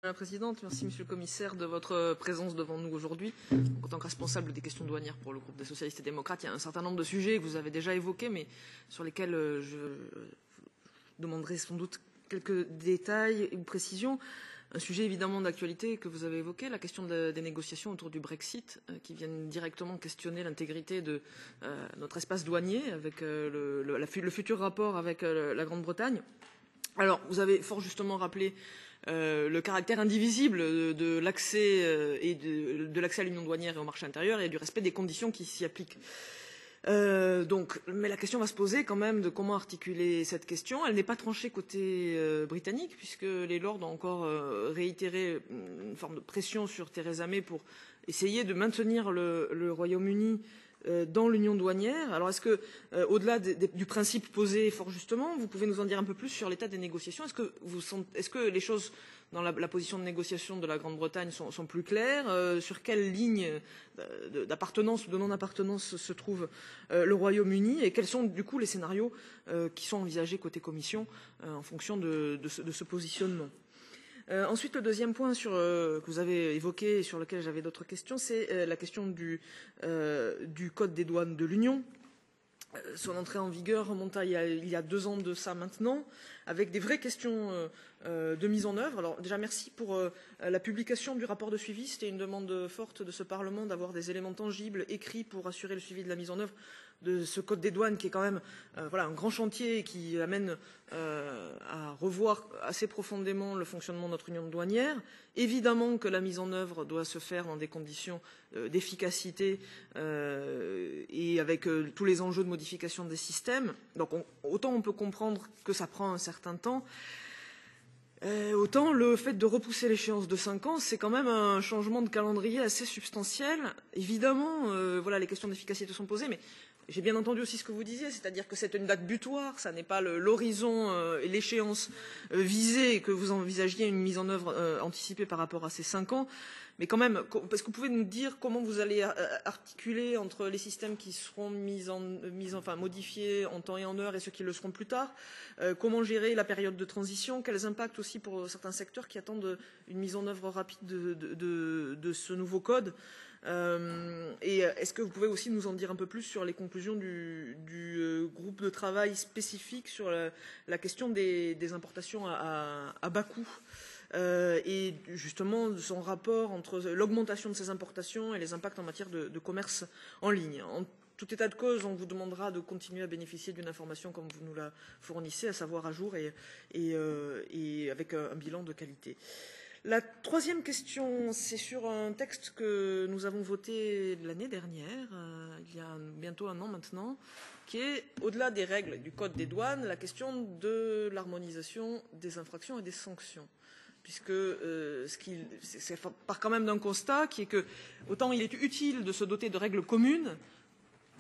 Madame la Présidente, merci Monsieur le Commissaire de votre présence devant nous aujourd'hui. En tant que responsable des questions douanières pour le groupe des socialistes et démocrates, il y a un certain nombre de sujets que vous avez déjà évoqués, mais sur lesquels je demanderai sans doute quelques détails ou précisions. Un sujet évidemment d'actualité que vous avez évoqué, la question des négociations autour du Brexit, qui viennent directement questionner l'intégrité de notre espace douanier avec le futur rapport avec la Grande-Bretagne. Alors, vous avez fort justement rappelé le caractère indivisible de l'accès et de l'accès à l'union douanière et au marché intérieur et du respect des conditions qui s'y appliquent. Mais la question va se poser quand même de comment articuler cette question. Elle n'est pas tranchée côté britannique, puisque les Lords ont encore réitéré une forme de pression sur Theresa May pour essayer de maintenir le Royaume-Uni dans l'union douanière. Alors est-ce que, au-delà du principe posé fort justement, vous pouvez nous en dire un peu plus sur l'état des négociations? Est-ce que les choses dans la position de négociation de la Grande-Bretagne sont plus claires? Sur quelle ligne d'appartenance ou de non-appartenance se trouve le Royaume-Uni? Et quels sont du coup les scénarios qui sont envisagés côté Commission en fonction de ce positionnement? Ensuite, le deuxième point que vous avez évoqué et sur lequel j'avais d'autres questions, c'est la question du Code des douanes de l'Union. Son entrée en vigueur remonte à il y a 2 ans de ça maintenant, avec des vraies questions de mise en œuvre. Alors déjà, merci pour la publication du rapport de suivi. C'était une demande forte de ce Parlement d'avoir des éléments tangibles écrits pour assurer le suivi de la mise en œuvre de ce code des douanes qui est quand même un grand chantier qui amène à revoir assez profondément le fonctionnement de notre union douanière. Évidemment que la mise en œuvre doit se faire dans des conditions d'efficacité et avec tous les enjeux de modification des systèmes. Donc autant on peut comprendre que ça prend un certain temps, autant le fait de repousser l'échéance de 5 ans, c'est quand même un changement de calendrier assez substantiel. Évidemment, les questions d'efficacité sont posées, mais j'ai bien entendu aussi ce que vous disiez, c'est-à-dire que c'est une date butoir, ça n'est pas l'horizon et l'échéance visée, que vous envisagiez une mise en œuvre anticipée par rapport à ces 5 ans. Mais quand même, est-ce que vous pouvez nous dire comment vous allez articuler entre les systèmes qui seront modifiés en temps et en heure et ceux qui le seront plus tard? Comment gérer la période de transition? Quels impacts aussi pour certains secteurs qui attendent une mise en œuvre rapide de ce nouveau code? Et est-ce que vous pouvez aussi nous en dire un peu plus sur les conclusions du groupe de travail spécifique sur la question des importations à bas coût et justement de son rapport entre l'augmentation de ces importations et les impacts en matière de commerce en ligne? En tout état de cause, on vous demandera de continuer à bénéficier d'une information comme vous nous la fournissez, à savoir à jour et avec un bilan de qualité. La troisième question, c'est sur un texte que nous avons voté l'année dernière, il y a bientôt 1 an maintenant, qui est, au-delà des règles du Code des douanes, la question de l'harmonisation des infractions et des sanctions. Puisque c'est part quand même d'un constat qui est que, autant il est utile de se doter de règles communes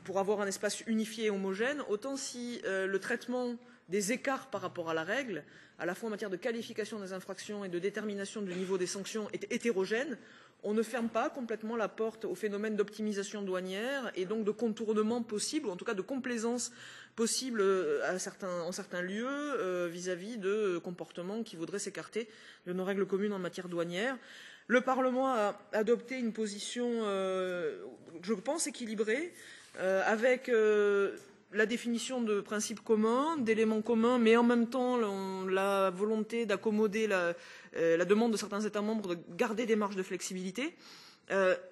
pour avoir un espace unifié et homogène, autant si le traitement des écarts par rapport à la règle, à la fois en matière de qualification des infractions et de détermination du niveau des sanctions, est hétérogène, on ne ferme pas complètement la porte au phénomène d'optimisation douanière et donc de contournement possible, ou en tout cas de complaisance possible en certains lieux vis-à-vis de comportements qui voudraient s'écarter de nos règles communes en matière douanière. Le Parlement a adopté une position, je pense, équilibrée, avec la définition de principes communs, d'éléments communs, mais en même temps la volonté d'accommoder la demande de certains États membres de garder des marges de flexibilité.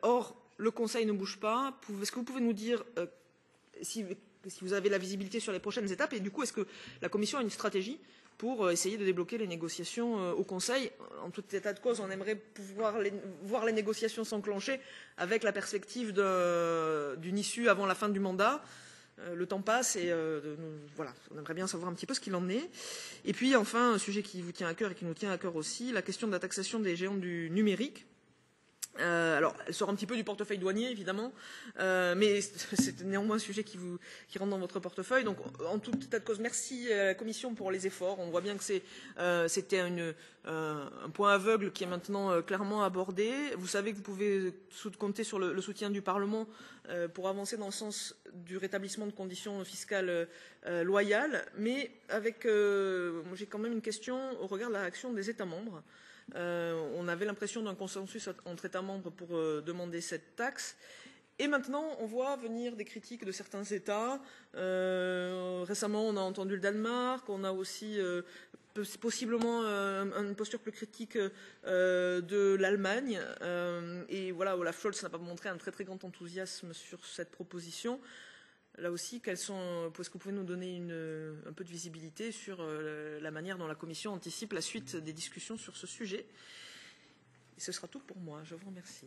Or, le Conseil ne bouge pas. Est-ce que vous pouvez nous dire si vous avez la visibilité sur les prochaines étapes et du coup, est-ce que la Commission a une stratégie pour essayer de débloquer les négociations au Conseil? En tout état de cause, on aimerait pouvoir voir les négociations s'enclencher avec la perspective d'une issue avant la fin du mandat. Le temps passe et on aimerait bien savoir un petit peu ce qu'il en est. Et puis enfin, un sujet qui vous tient à cœur et qui nous tient à cœur aussi, la question de la taxation des géants du numérique. Alors, elle sort un petit peu du portefeuille douanier, évidemment, mais c'est néanmoins un sujet qui rentre dans votre portefeuille. Donc, en tout état de cause, merci à la Commission pour les efforts. On voit bien que c'était un point aveugle qui est maintenant clairement abordé. Vous savez que vous pouvez compter sur le soutien du Parlement pour avancer dans le sens du rétablissement de conditions fiscales loyales, mais j'ai quand même une question au regard de la réaction des États membres. On avait l'impression d'un consensus entre États membres pour demander cette taxe. Et maintenant, on voit venir des critiques de certains États. Récemment, on a entendu le Danemark, on a aussi possiblement une posture plus critique de l'Allemagne. Et voilà, Olaf Scholz n'a pas montré un très très grand enthousiasme sur cette proposition. Là aussi, est-ce que vous pouvez nous donner un peu de visibilité sur la manière dont la Commission anticipe la suite des discussions sur ce sujet? Et ce sera tout pour moi. Je vous remercie.